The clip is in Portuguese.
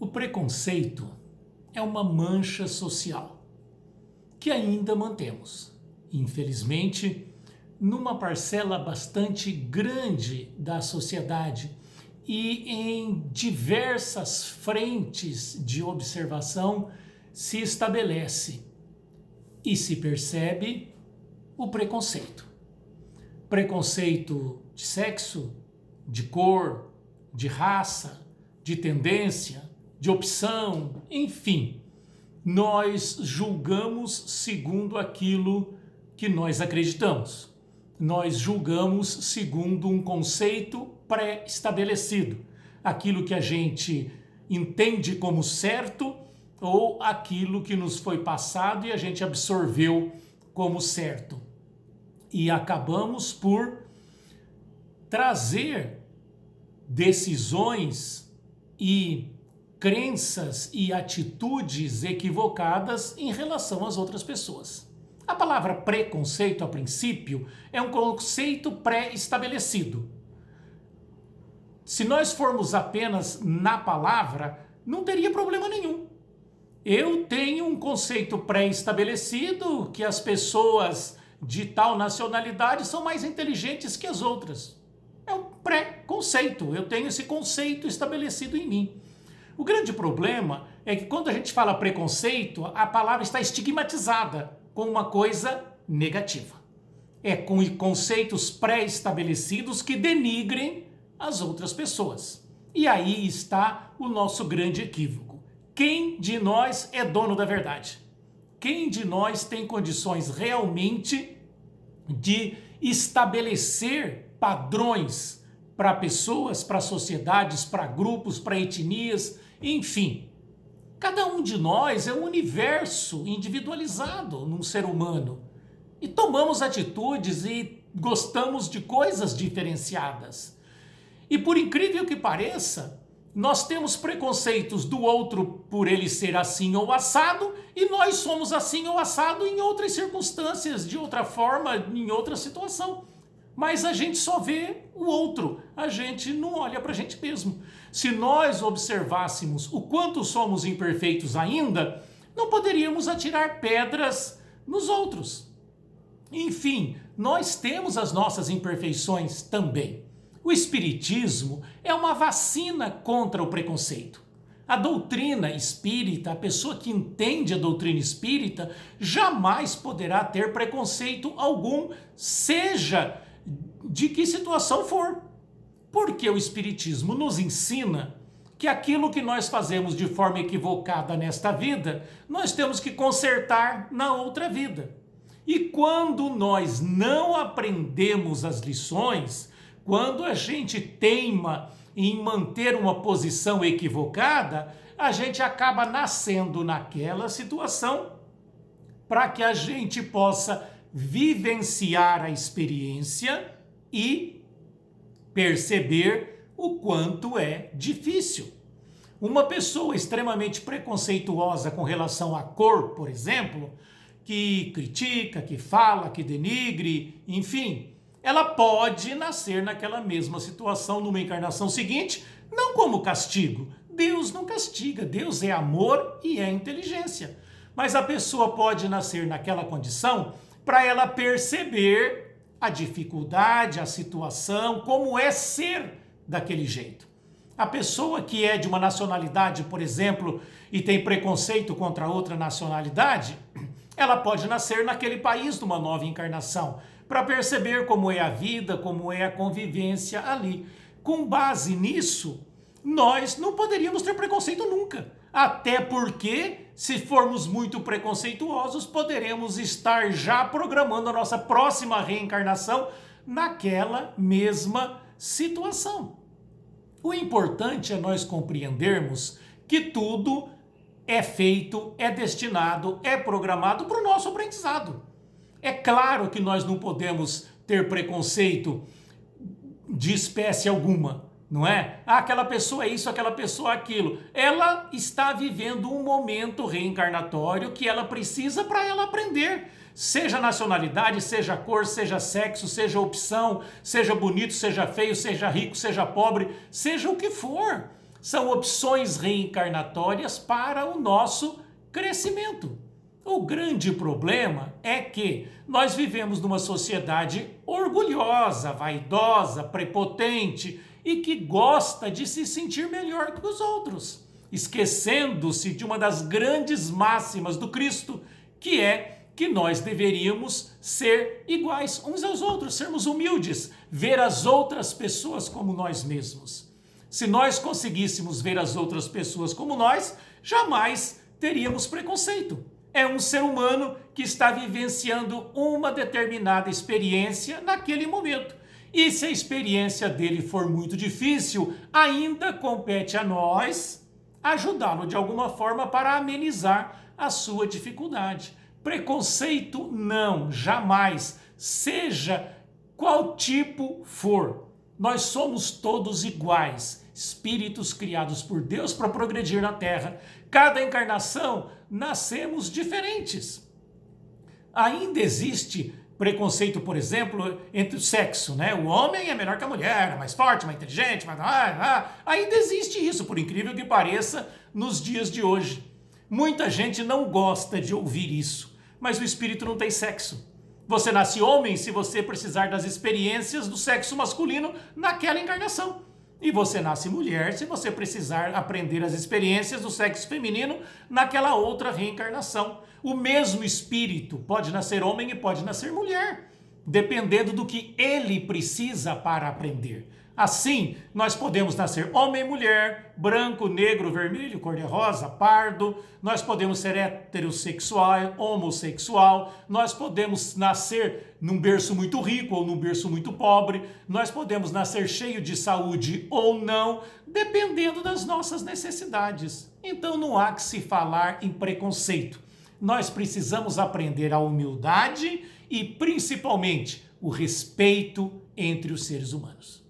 O preconceito é uma mancha social que ainda mantemos, infelizmente, numa parcela bastante grande da sociedade e em diversas frentes de observação se estabelece e se percebe o preconceito. Preconceito de sexo, de cor, de raça, de tendência, de opção, enfim. Nós julgamos segundo aquilo que nós acreditamos. Nós julgamos segundo um conceito pré-estabelecido. Aquilo que a gente entende como certo ou aquilo que nos foi passado e a gente absorveu como certo. E acabamos por trazer decisões e crenças e atitudes equivocadas em relação às outras pessoas. A palavra preconceito, a princípio, é um conceito pré-estabelecido. Se nós formos apenas na palavra, não teria problema nenhum. Eu tenho um conceito pré-estabelecido que as pessoas de tal nacionalidade são mais inteligentes que as outras. É um pré-conceito, eu tenho esse conceito estabelecido em mim. O grande problema é que quando a gente fala preconceito, a palavra está estigmatizada com uma coisa negativa. É com conceitos pré-estabelecidos que denigrem as outras pessoas. E aí está o nosso grande equívoco. Quem de nós é dono da verdade? Quem de nós tem condições realmente de estabelecer padrões para pessoas, para sociedades, para grupos, para etnias, enfim. Cada um de nós é um universo individualizado num ser humano. E tomamos atitudes e gostamos de coisas diferenciadas. E por incrível que pareça, nós temos preconceitos do outro por ele ser assim ou assado, e nós somos assim ou assado em outras circunstâncias, de outra forma, em outra situação. Mas a gente só vê o outro, a gente não olha para a gente mesmo. Se nós observássemos o quanto somos imperfeitos ainda, não poderíamos atirar pedras nos outros. Enfim, nós temos as nossas imperfeições também. O espiritismo é uma vacina contra o preconceito. A doutrina espírita, a pessoa que entende a doutrina espírita, jamais poderá ter preconceito algum, seja de que situação for. Porque o espiritismo nos ensina que aquilo que nós fazemos de forma equivocada nesta vida, nós temos que consertar na outra vida. E quando nós não aprendemos as lições, quando a gente teima em manter uma posição equivocada, a gente acaba nascendo naquela situação para que a gente possa vivenciar a experiência e perceber o quanto é difícil. Uma pessoa extremamente preconceituosa com relação à cor, por exemplo, que critica, que fala, que denigre, enfim, ela pode nascer naquela mesma situação numa encarnação seguinte, não como castigo. Deus não castiga, Deus é amor e é inteligência. Mas a pessoa pode nascer naquela condição para ela perceber a dificuldade, a situação, como é ser daquele jeito. A pessoa que é de uma nacionalidade, por exemplo, e tem preconceito contra outra nacionalidade, ela pode nascer naquele país numa nova encarnação, para perceber como é a vida, como é a convivência ali. Com base nisso, nós não poderíamos ter preconceito nunca. Até porque, se formos muito preconceituosos, poderemos estar já programando a nossa próxima reencarnação naquela mesma situação. O importante é nós compreendermos que tudo é feito, é destinado, é programado para o nosso aprendizado. É claro que nós não podemos ter preconceito de espécie alguma, não é? Ah, aquela pessoa é isso, aquela pessoa é aquilo. Ela está vivendo um momento reencarnatório que ela precisa para ela aprender. Seja nacionalidade, seja cor, seja sexo, seja opção, seja bonito, seja feio, seja rico, seja pobre, seja o que for. São opções reencarnatórias para o nosso crescimento. O grande problema é que nós vivemos numa sociedade orgulhosa, vaidosa, prepotente e que gosta de se sentir melhor que os outros, esquecendo-se de uma das grandes máximas do Cristo, que é que nós deveríamos ser iguais uns aos outros, sermos humildes, ver as outras pessoas como nós mesmos. Se nós conseguíssemos ver as outras pessoas como nós, jamais teríamos preconceito. É um ser humano que está vivenciando uma determinada experiência naquele momento. E se a experiência dele for muito difícil, ainda compete a nós ajudá-lo de alguma forma para amenizar a sua dificuldade. Preconceito não, jamais, seja qual tipo for. Nós somos todos iguais, espíritos criados por Deus para progredir na Terra. Cada encarnação nascemos diferentes. Ainda existe preconceito, por exemplo, entre o sexo, né? O homem é melhor que a mulher, é mais forte, mais inteligente, mais... Ainda existe isso, por incrível que pareça, nos dias de hoje. Muita gente não gosta de ouvir isso, mas o espírito não tem sexo. Você nasce homem se você precisar das experiências do sexo masculino naquela encarnação. E você nasce mulher se você precisar aprender as experiências do sexo feminino naquela outra reencarnação. O mesmo espírito pode nascer homem e pode nascer mulher, dependendo do que ele precisa para aprender. Assim, nós podemos nascer homem e mulher, branco, negro, vermelho, cor-de-rosa, pardo, nós podemos ser heterossexual, homossexual, nós podemos nascer num berço muito rico ou num berço muito pobre, nós podemos nascer cheio de saúde ou não, dependendo das nossas necessidades. Então não há que se falar em preconceito. Nós precisamos aprender a humildade e, principalmente, o respeito entre os seres humanos.